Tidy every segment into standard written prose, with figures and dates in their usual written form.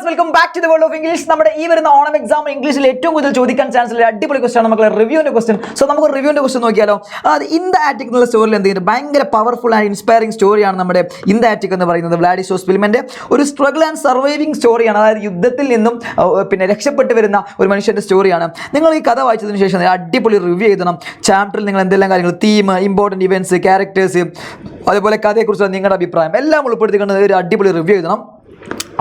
Viewers welcome back to the world of English. നമ്മുടെ ഈ വരുന്ന ഓണം എക്സാം ഇംഗ്ലീഷിൽ ഏറ്റവും കൂടുതൽ ചോദിക്കാൻ ചാൻസ് ഉള്ള അടിപൊളി ക്വസ്റ്റൻ ആണ് നമുക്ക് റിവ്യൂവിന്റെ ക്വസ്റ്റൻ. സോ നമുക്ക് റിവ്യൂവിന്റെ ക്വസ്റ്റൻ നോക്കിയാലോ. അത് ഇൻ ദ ആറ്റിക് എന്നുള്ള സ്റ്റോറിയിൽ എന്തെങ്കിലും ഭയങ്കര പവർഫുൾ ആൻഡ് ഇൻസ്പയറിംഗ് സ്റ്റോറിയാണ് നമ്മുടെ ഇൻ ദ ആറ്റിക് എന്ന് പറയുന്നത്. വ്ലാഡിസ്ലോ സ്പിൽമന്റെ ഒരു സ്ട്രഗിൾ ആൻഡ് സർവൈവിംഗ് സ്റ്റോറിയാണ്. അതായത് യുദ്ധത്തിൽ നിന്നും പിന്നെ രക്ഷപ്പെട്ട് വരുന്ന ഒരു മനുഷ്യന്റെ സ്റ്റോറിയാണ്. നിങ്ങൾ ഈ കഥ വായിച്ചതിന് ശേഷം അടിപൊളി റിവ്യൂ എഴുതണം. ചാപ്റ്ററിൽ നിങ്ങൾ എന്തെല്ലാം കാര്യങ്ങൾ, തീം, ഇമ്പോർട്ടൻറ്റ് ഇവന്റ്സ്, ക്യാരക്ടേഴ്സ്, അതുപോലെ കഥയെക്കുറിച്ചുള്ള നിങ്ങളുടെ അഭിപ്രായം എല്ലാം ഉൾപ്പെടുത്തിക്കൊണ്ട് ഒരു അടിപൊളി റിവ്യൂ എഴുതണം.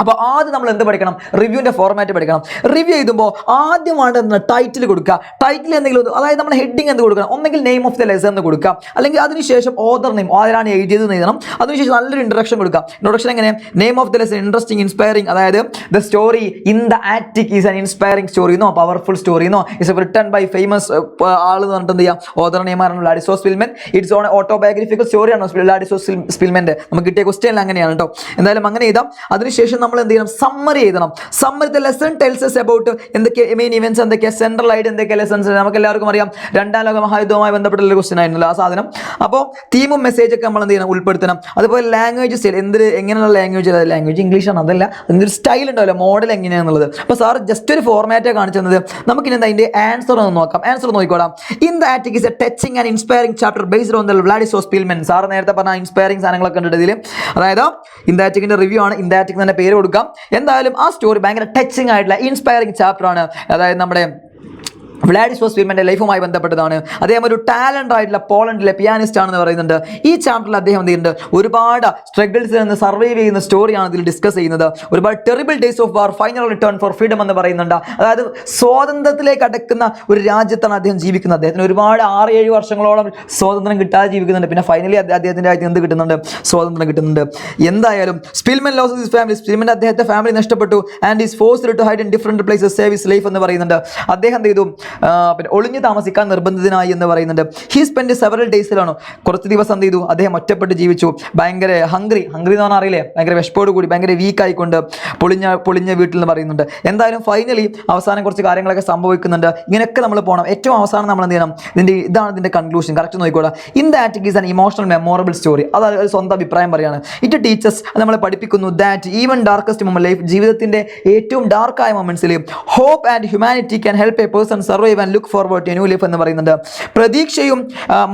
അപ്പോൾ ആദ്യം നമ്മൾ എന്ത് പഠിക്കണം? റിവ്യൂവിൻ്റെ ഫോർമാറ്റ് പഠിക്കണം. റിവ്യൂ എഴുതുമ്പോൾ ആദ്യമായിട്ട് ടൈറ്റിൽ കൊടുക്കുക. ടൈറ്റിൽ എന്തെങ്കിലും, അതായത് നമ്മൾ ഹെഡിങ് എന്ത് കൊടുക്കണം? ഒന്നെങ്കിൽ നെയിം ഓഫ് ദ ലെസൺ എന്ന് കൊടുക്കുക, അല്ലെങ്കിൽ അതിനുശേഷം ഓതർ നെയിം, ആരാണ് എഴുതിയതെന്ന് എഴുതണം. അതിനുശേഷം നല്ലൊരു ഇൻട്രൊഡക്ഷൻ കൊടുക്കുക. ഇൻട്രൊഡക്ഷൻ എങ്ങനെ? Name of the lesson interesting, inspiring, അതായത് the story in the attic is an inspiring story എന്നോ പവർഫുൾ സ്റ്റോറി എന്നോ ഇസ് റിട്ടൺ ബൈ ഫേമസ് ആൾ എന്ന് പറഞ്ഞിട്ട് എന്ത് ചെയ്യുക? ഓതർ നെയിമാണ് Wladyslaw Szpilman. It's an autobiographical സ്റ്റോറിയാണോ വ്ലാഡിസ്ലോ സ്പിൽമന്റെ? നമുക്ക് കിട്ടിയ ക്വസ്റ്റ്യൻ അങ്ങനെയാണ് കേട്ടോ. എന്തായാലും അങ്ങനെ എഴുതാം. അതിനുശേഷം നമ്മൾ എന്ത് ചെയ്യണം? സമ്മറി എഴുതണം. Summary the lesson tells us about എന്തൊക്കെ മെയിൻ ഇവന്റ്സ്, എന്തൊക്കെ സെൻട്രൽ ആയിട്ട് എന്തൊക്കെ ലെസൺസ്. നമുക്ക് എല്ലാവർക്കും അറിയാം, രണ്ടാം ലോക മഹായുദ്ധവുമായി ബന്ധപ്പെട്ടുള്ള ക്വസ്റ്റ്യൻ ആയിരുന്നല്ലോ ആ സാധനം. അപ്പോൾ തീമും മെസ്സേജ് ഒക്കെ നമ്മൾ എന്ത് ചെയ്യണം? ഉൾപ്പെടുത്തണം. അതുപോലെ ലാംഗ്വേജ് സ്റ്റൈൽ, എങ്ങനെയുള്ള ലാംഗ്വേജ് ഇംഗ്ലീഷാണ്, അതല്ല, എന്തൊരു സ്റ്റൈൽ ഉണ്ടാവില്ല, മോഡൽ എങ്ങനെയാണെന്നുള്ളത്. അപ്പോൾ സാർ ജസ്റ്റ് ഒരു ഫോർമാറ്റ് കാണിച്ചു തന്നത്. നമുക്കിനി എന്താ അതിൻ്റെ ആൻസർ ഒന്ന് നോക്കാം. ആൻസർ നോക്കിക്കോളാം. In the attic is a touching and inspiring chapter based on the Wladyslaw Szpilman. Sir നേരത്തെ പറഞ്ഞ ഇൻസ്പയറിംഗ് സാധനങ്ങളൊക്കെ ഉണ്ട് ഇതിൽ. അതായത് ഇൻ ദ ആറ്റിക്കിന്റെ റിവ്യൂ ആണ്. ഇൻ ദ ആറ്റിക് തന്നെ പേര് കൊടുക്കാം. എന്തായാലും ആ സ്റ്റോറി ഭയങ്കര ടച്ചിങ് ആയിട്ടുള്ള ഇൻസ്പയറിംഗ് ചാപ്റ്റർ ആണ്. അതായത് നമ്മുടെ വ്ലാഡിസ്ലോ സ്പിൽമന്റെ ലൈഫുമായി ബന്ധപ്പെട്ടതാണ്. അദ്ദേഹം ഒരു ടാലന്റ് ആയിട്ടുള്ള പോളണ്ടിലെ പിയാനിസ്റ്റ് ആണെന്ന് പറയുന്നുണ്ട്. ഈ ചാപ്റ്ററിൽ അദ്ദേഹം എന്ത് ചെയ്യുന്നുണ്ട്? ഒരുപാട് സ്ട്രഗിൾസിൽ നിന്ന് സർവൈവ് ചെയ്യുന്ന സ്റ്റോറിയാണ് ഇതിൽ ഡിസ്കസ് ചെയ്യുന്നത്. ഒരുപാട് terrible days of war, final return for freedom എന്ന് പറയുന്നുണ്ട്. അതായത് സ്വാതന്ത്ര്യത്തിലേക്ക് അടക്കുന്ന ഒരു രാജ്യത്താണ് അദ്ദേഹം ജീവിക്കുന്നത്. അദ്ദേഹത്തിന് ഒരുപാട് 6-7 വർഷങ്ങളോളം സ്വാതന്ത്ര്യം കിട്ടാതെ ജീവിക്കുന്നുണ്ട്. പിന്നെ ഫൈനലി അദ്ദേഹത്തിന്റെ രാജ്യത്ത് എന്ത് കിട്ടുന്നുണ്ട്? സ്വാതന്ത്ര്യം കിട്ടുന്നുണ്ട്. എന്തായാലും Szpilman loses his family. Szpilman അദ്ദേഹത്തെ ഫാമിലി നഷ്ടപ്പെട്ടു. And is forced to hide in different places save his life എന്ന് പറയുന്നുണ്ട്. അദ്ദേഹം എന്ത് ചെയ്തു? പിന്നെ ഒളിഞ്ഞു താമസിക്കാൻ നിർബന്ധിതനായി എന്ന് പറയുന്നുണ്ട്. ഹി സ്പെൻഡ് സെവറൽ ഡേയ്സിലാണ്, കുറച്ച് ദിവസം എന്ത് ചെയ്തു? അദ്ദേഹം ഒറ്റപ്പെട്ട് ജീവിച്ചു. ഭയങ്കര ഹംഗ്രി എന്ന് പറഞ്ഞാൽ അറിയില്ലേ, ഭയങ്കര വിശപ്പോട് കൂടി ഭയങ്കര വീക്കായിക്കൊണ്ട് പൊളിഞ്ഞ വീട്ടിൽ എന്ന് പറയുന്നുണ്ട്. എന്തായാലും ഫൈനലി അവസാനം കുറച്ച് കാര്യങ്ങളൊക്കെ സംഭവിക്കുന്നുണ്ട്. ഇങ്ങനെയൊക്കെ നമ്മൾ പോകണം. ഏറ്റവും അവസാനം നമ്മൾ എന്ത് ചെയ്യണം? ഇതാണ് ഇതിന്റെ കൺക്ലൂഷൻ. കറക്റ്റ് നോക്കിക്കോളാം. In the attic is an emotional memorable story. അത് ഒരു സ്വന്തം അഭിപ്രായം പറയാണ്. ഇറ്റ് ടീച്ചേഴ്സ്, അത് നമ്മളെ പഠിപ്പിക്കുന്നു, that even darkest moment life, ജീവിതത്തിന്റെ ഏറ്റവും ഡാർക്കായ മൊമെന്റ്സിൽ hope and humanity can help a person survive and look forward to new life എന്ന് പറയുന്നുണ്ട്. പ്രതീക്ഷയും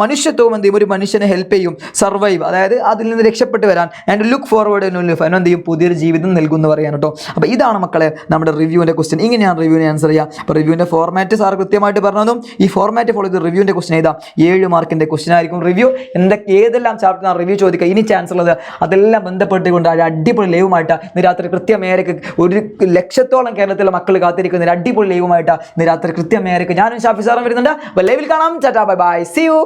മനുഷ്യത്വവും എന്ത് ചെയ്യും? ഒരു മനുഷ്യനെ ഹെൽപ്പ് ചെയ്യും സർവൈവ്, അതായത് അതിൽ നിന്ന് രക്ഷപ്പെട്ട് വരാൻ, and look forward new life, എന്ത് ചെയ്യും? പുതിയൊരു ജീവിതം നൽകും എന്ന് പറയാൻ കേട്ടോ. അപ്പോൾ ഇതാണ് മക്കളെ നമ്മുടെ റിവ്യൂവിൻ്റെ ക്വസ്റ്റ്യൻ. ഇങ്ങനെയാണ് റിവ്യൂവിനെ ആൻസർ ചെയ്യുക. അപ്പോൾ റിവ്യൂവിൻ്റെ ഫോർമാറ്റ് സാർ കൃത്യമായിട്ട് പറഞ്ഞതും ഈ ഫോർമാറ്റ് ഫോളോ ചെയ്ത് റിവ്യൂവിൻ്റെ ക്വസ്റ്റ്യൻ ചെയ്താൽ 7 മാർക്കിൻ്റെ ക്വസ്റ്റ്യൻ ആയിരിക്കും റിവ്യൂ. ഏതെല്ലാം ചാപ്റ്ററിനാണ് റിവ്യൂ ചോദിക്കുക, ഇനി ചാൻസ് ഉള്ളത് അതെല്ലാം ബന്ധപ്പെട്ടുകൊണ്ട് അടിപൊളി ലൈവുമായിട്ട് ഇന്ന് രാത്രി കൃത്യമേരക്ക് 1 ലക്ഷത്തോളം കേരളത്തിലെ മക്കൾ കാത്തിരിക്കുന്ന അടിപൊളി ലൈവുമായിട്ട് ഇന്ന് രാത്രി കൃത്യമേരക്ക് ഞാനും ഷാഫി സാറും വരുന്നുണ്ട്. അപ്പോൾ ലൈവിൽ കാണാം. Tata, bye bye, see U.